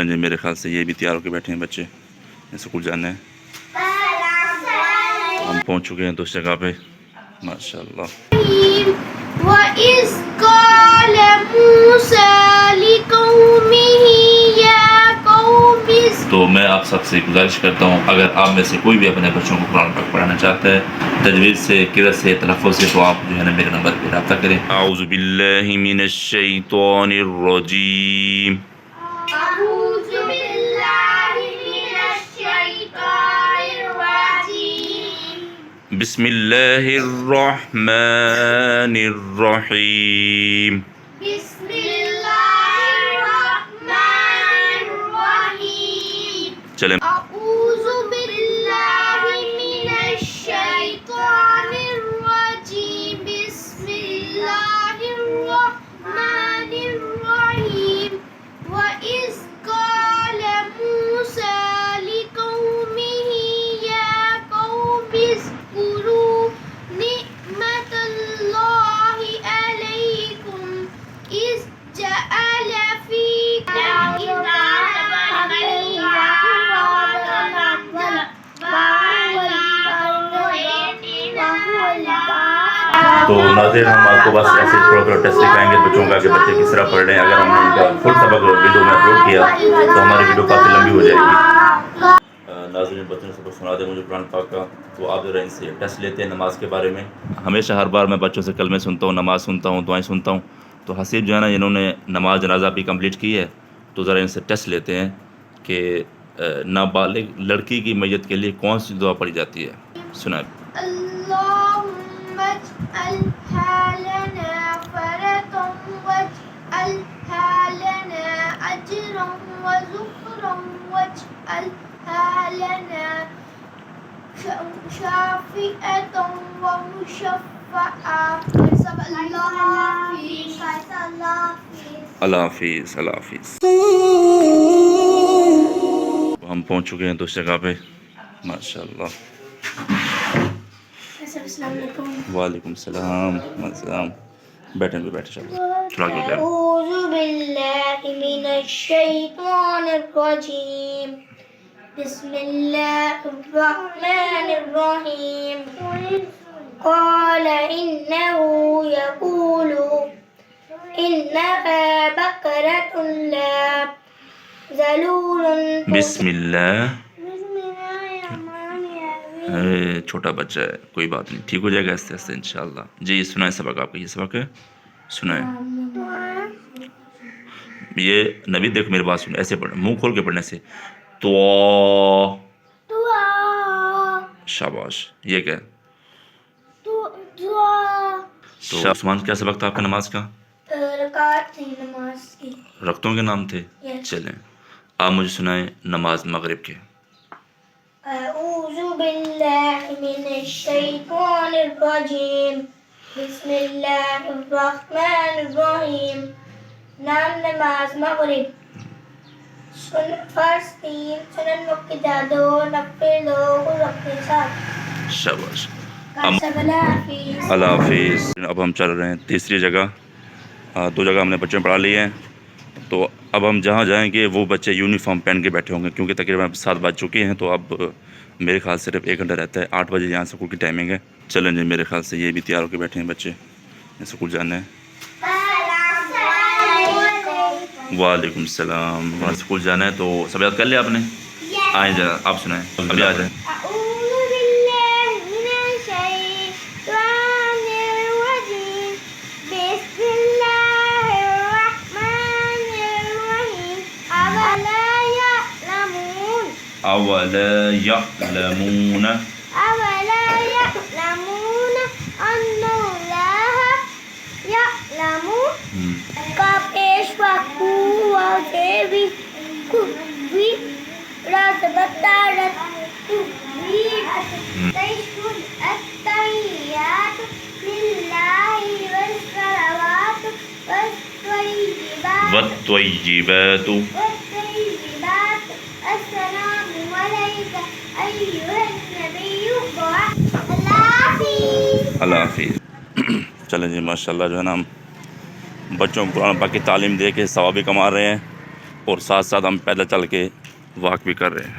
میرے خیال سے یہ بھی تیار ہو کے بیٹھے ہیں بچے اسکول جانے ہیں. ہم پہنچ چکے ہیں دوسری جگہ پہ ماشاءاللہ. وَإِذْ قَالَ مُوسَى لِقَوْمِهِ يَا قَوْمِ. تو میں آپ سب سے گزارش کرتا ہوں اگر آپ میں سے کوئی بھی اپنے بچوں کو قرآن پاک پڑھانا چاہتا ہے تجوید سے قرأت سے تلفظ سے تو آپ جو ہے نا میرے نمبر پہ رابطہ کریں. اعوذ باللہ من الشیطان الرجیم. أعوذ بالله من الشيطان الرجيم. بسم اللہ الرحمن الرحیم. بسم الله الرحمن الرحيم. چلیں أعوذ بالله من الشيطان الرجيم. بسم الله الرحمن الرحيم. وَإِذْ قَالَ مُوسَى لِقَوْمِهِ يَا قَوْمِ اذْكُرُوا نِعْمَةَ اللَّهِ عَلَيْكُمْ إِذْ جَعَلَ فِيكُمْ تو ناظرین ہم آپ کو بس ایسے تھوڑا تھوڑا ٹیسٹ دکھائیں گے بچوں کا کہ بچے کس طرح پڑھ رہے ہیں. اگر ہم نے ان کا فل سبق ویڈیو میں اپلوڈ کیا تو ہماری ویڈیو کافی لمبی ہو جائے گی. ناظرین بچوں نے سبق سنا دیں مجھے قرآن پاک کا تو آپ ذرا ان سے ٹیسٹ لیتے ہیں نماز کے بارے میں. ہمیشہ ہر بار میں بچوں سے کلمے سنتا ہوں نماز سنتا ہوں دعائیں سنتا ہوں تو حسیب جو ہے نا انہوں نے نماز جنازہ بھی کمپلیٹ کی ہے تو ذرا ان سے ٹیسٹ لیتے ہیں کہ نابالغ لڑکی کی میت کے لیے کون سی دعا پڑھی جاتی ہے. سنائیں. اللهم اجعلها لنا فرجا واجعلها لنا أجرا وذخرا واجعلها لنا شافئة ومشفعة. اللہ حافظ اللہ حافظ. ہم پہنچ چکے ہیں دوسری جگہ پہ ماشاءاللہ. السلام علیکم. وعلیکم السلام. بیٹھیں بھی بیٹھے چلو تھوڑا کیوں جائے. أعوذ بالله من الشيطان الرجيم. بسم الله الرحمن الرحيم. قال إنه يقول إنها بقرة لا ذلول. بسم اللہ. چھوٹا بچہ ہے کوئی بات نہیں ٹھیک ہو جائے گا آہستہ آہستہ انشاءاللہ. جی یہ سنائیں سبق آپ کا یہ سبق ہے سنائیں. یہ نبی دیکھ میری بات سنیں ایسے پڑھیں منہ کھول کے پڑھنے سے تو شاباش. یہ کیا ہے تو عثمان کیا سبق تھا آپ کا نماز کا؟ رکعت تھی نماز کی. رکعتوں کے نام تھے. چلیں آپ مجھے سنائیں نماز مغرب کے. أعوذ بالله من الشيطان الرجيم. بسم الله الرحمن الرحيم. نام نماز مغرب. فرض 3 سنن مؤکدہ 2 نفل 2 رکعت 7. شاباش. اللہ حافظ. اللہ حافظ. اب ہم چل رہے ہیں تیسری جگہ. 2 جگہ ہم نے بچے پڑھا لیے ہیں تو اب ہم جہاں جائیں گے وہ بچے یونیفارم پہن کے بیٹھے ہوں گے کیونکہ تقریباً 7 بج چکے ہیں تو اب میرے خیال سے صرف 1 گھنٹہ رہتا ہے. 8 بجے یہاں اسکول کی ٹائمنگ ہے. چلیں جی میرے خیال سے یہ بھی تیار ہو کے بیٹھے ہیں بچے اسکول جانے ہیں. وعلیکم السلام. وہاں اسکول جانا ہے تو سب یاد کر لیا آپ نے. آئیں ذرا آپ سنائیں ابھی آ جائیں. أعوذ بالله من الشيطان الرجيم. بسم الله الرحمن الرحيم. أولا يعلمون اولا یعلمون أن الله يعلم. کا پیش وقو وغیبی کبھی رات بطارت تبیر تیشن التحیات للہ والصلوات والطیبات السلام علیکم ایھا النبی. اللہ حافظ. اللہ حافظ. چلیں جی ماشاءاللہ جو ہے نا ہم بچوں کو قرآن پاک کی تعلیم دے کے ثواب بھی کما رہے ہیں اور ساتھ ساتھ ہم پیدل چل کے واک بھی کر رہے ہیں.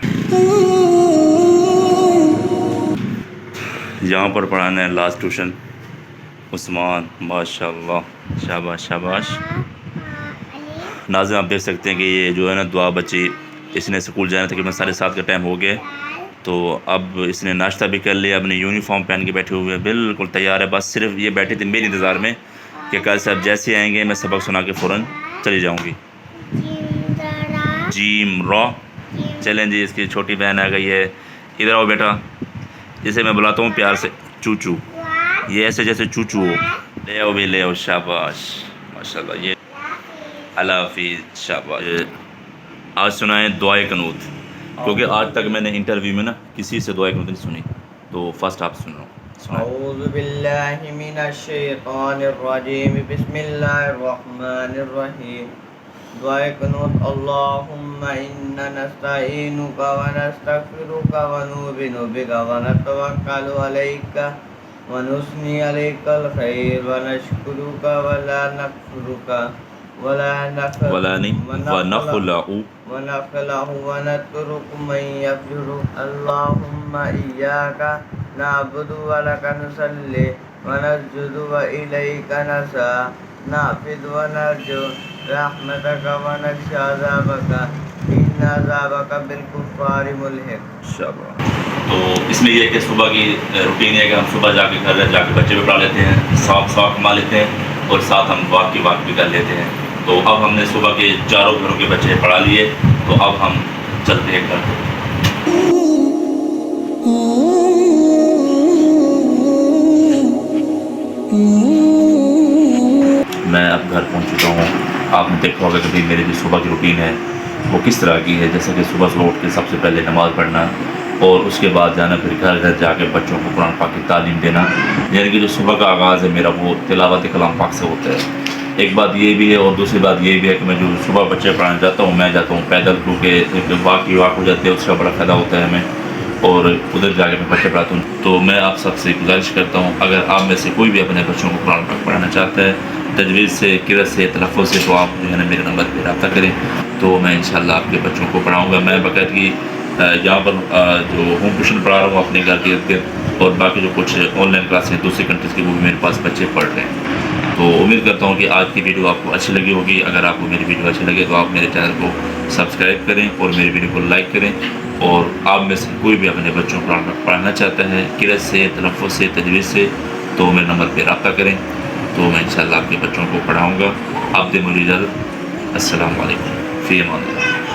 یہاں پر پڑھانا ہے لاسٹ ٹیوشن عثمان. ماشاء اللہ, شاباش شاباش. ناظرین آپ دیکھ سکتے ہیں کہ یہ جو ہے نا دعا بچی, اس نے اسکول جانا تقریباً 7:30 کا ٹائم ہو گیا, تو اب اس نے ناشتہ بھی کر لیا, اپنی یونیفارم پہن کے بیٹھے ہوئے, بالکل تیار ہے. بس صرف یہ بیٹھے تھے میرے انتظار میں کہ کل صاحب جیسے آئیں گے میں سبق سنا کے فوراً چلی جاؤں گی. جیم را. چلیں جی, اس کی چھوٹی بہن آ گئی ہے. ادھر آؤ بیٹا, جسے میں بلاتا ہوں پیار سے چوچو, یہ ایسے جیسے چوچو ہو. لے آؤ بھی لے آؤ, شاباش ماشاء اللہ. یہ اللہ حافظ, شاباش. آج سنائیں دعائے قنوت, کیونکہ آج تک میں نے انٹرویو میں نا کسی سے دعائے قنوت نہیں سنی, تو فرسٹ آپ سن رہا ہوں. اعوذ باللہ من الشیطان الرجیم, بسم اللہ الرحمن الرحیم. دعائے قنوت. اللہم انا نستعینک ونستغفرک ونؤمن بک ونتوکل علیک ونثنی علیک الخیر ونشکرک ولا نکفرک ونخلع ونترک من یکفرک. اللہم ایاک نعبد ولک نصلی ونسجد والیک نسعی نحفظ ونرجو رحمتک ونخشی عذابک ان عذابک بالکفار ملحق. شاباش. تو اس میں یہ ہے کہ صبح کی روٹین ہے کہ ہم صبح جا کے گھر جا کے بچے بھی پڑھا لیتے ہیں, صاف کما لیتے ہیں, اور ساتھ ہم واک بھی کر لیتے ہیں. تو اب ہم نے صبح کے چاروں گھروں کے بچے پڑھا لیے, تو اب ہم چلتے ہیں گھر. میں اب گھر پہنچ چکا ہوں. آپ نے دیکھا ہوگا کہ بھائی میری جو صبح کی روٹین ہے وہ کس طرح کی ہے. جیسے کہ صبح اٹھ کے سب سے پہلے نماز پڑھنا, اور اس کے بعد جانا پھر گھر جا کے بچوں کو قرآن پاک کی تعلیم دینا. یعنی کہ جو صبح کا آغاز ہے میرا وہ تلاوت کلام پاک سے ہوتا ہے. ایک بات یہ بھی ہے, اور دوسری بات یہ بھی ہے کہ میں جو صبح بچے پڑھانے جاتا ہوں, میں جاتا ہوں پیدل, کیونکہ واک ہو جاتے ہیں, اس کا بڑا فائدہ ہوتا ہے ہمیں, اور ادھر جا کے میں بچے پڑھاتا ہوں. تو میں آپ سب سے گزارش کرتا ہوں, اگر آپ میں سے کوئی بھی اپنے بچوں کو قرآن پاک پڑھانا چاہتا ہے تجویز سے, قرأت سے, تلفظ سے, تو آپ جو ہے نا میرے نمبر پہ رابطہ کریں, تو میں انشاءاللہ آپ کے بچوں کو پڑھاؤں گا. میں باقاعدگی یہاں پر جو ہوم ٹیوشن پڑھا رہا ہوں اپنے گھر کے ارد گرد, اور باقی جو کچھ آن لائن کلاسیں دوسری کنٹریز کی وہ بھی میرے پاس بچے پڑھ رہے ہیں. تو امید کرتا ہوں کہ آج کی ویڈیو آپ کو اچھی لگی ہوگی. اگر آپ کو میری ویڈیو اچھی لگے تو آپ میرے چینل کو سبسکرائب کریں اور میری ویڈیو کو لائک کریں. اور آپ میں سے کوئی بھی اپنے بچوں کو پڑھانا چاہتا ہے قرأت سے, تلفظ سے, تجویز سے, تو میرے نمبر پہ رابطہ کریں, تو میں انشاءاللہ آپ کے بچوں کو پڑھاؤں گا. آپ دے مجھے اجازت. السلام علیکم, فی امان اللہ.